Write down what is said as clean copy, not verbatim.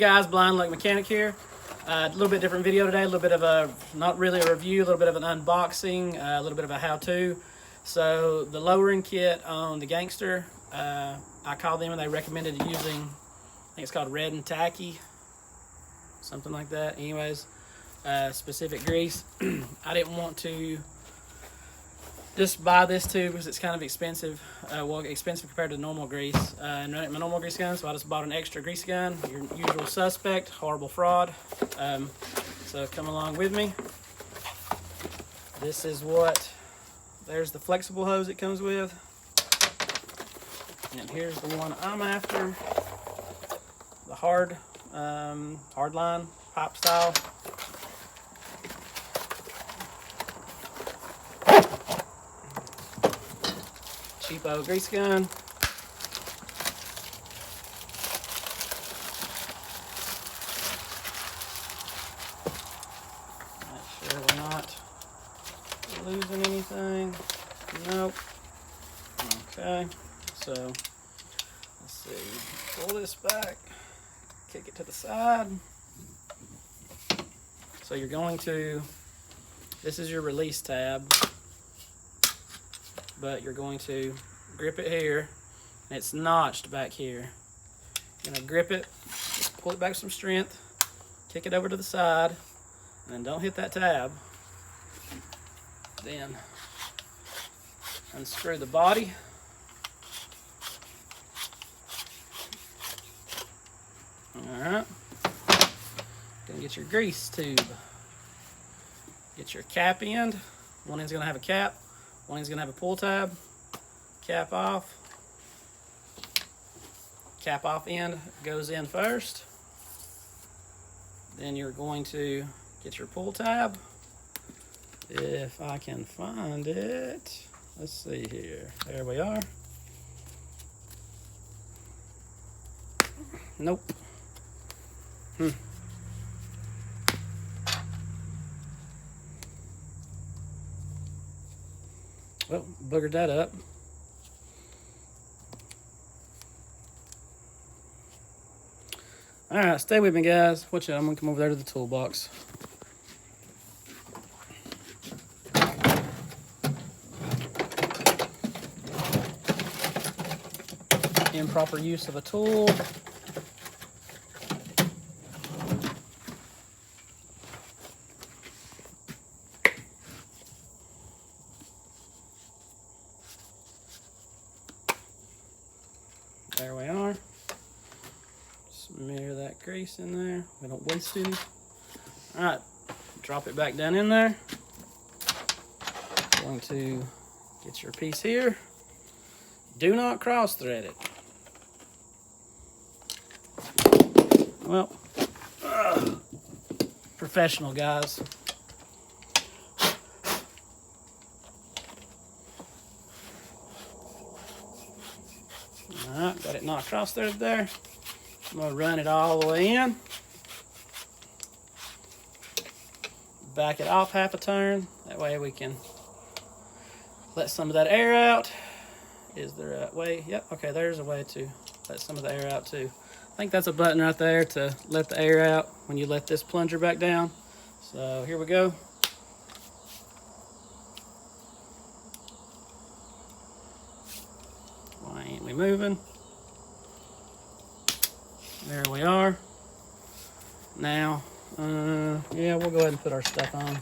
Guys, Blind Luck Mechanic here. A little bit different video today, a little bit of a, not really a review, a little bit of an unboxing, a little bit of a how-to. So the lowering kit on the Gangster, I called them and they recommended using, I think it's called Red and Tacky, something like that. Anyways, specific grease. I didn't want to just buy this tube because it's kind of expensive. Well, expensive compared to normal grease. And my normal grease gun, so I just bought an extra grease gun. Your usual suspect, horrible fraud. So come along with me. This is what, there's the flexible hose it comes with. And here's the one I'm after. The hard line, pipe style. Cheapo grease gun. Make sure we're not losing anything. Nope. Okay, so let's see. Pull this back, kick it to the side. So you're going to, this is your release tab, but you're going to grip it here, and it's notched back here. You're gonna grip it, pull it back with some strength, kick it over to the side, and then don't hit that tab. Then unscrew the body. Alright. Gonna get your grease tube. Get your cap end. One end's gonna have a cap. One end's gonna have a pull tab. Cap off. Cap off end goes in first. Then you're going to get your pull tab. If I can find it. Let's see here. There we are. Nope. Well, boogered that up. All right, stay with me, guys. Watch out, I'm gonna come over there to the toolbox. Improper use of a tool. There we are. Smear that grease in there. We don't waste any. All right, drop it back down in there. Going to get your piece here. Do not cross thread it. Well, professional guys. Alright, got it not cross threaded there. I'm going to run it all the way in. Back it off half a turn. That way we can let some of that air out. Is there a way? Yep, okay, there's a way to let some of the air out too. I think that's a button right there to let the air out when you let this plunger back down. So here we go. Why ain't we moving? There we are. Now, yeah, we'll go ahead and put our stuff on.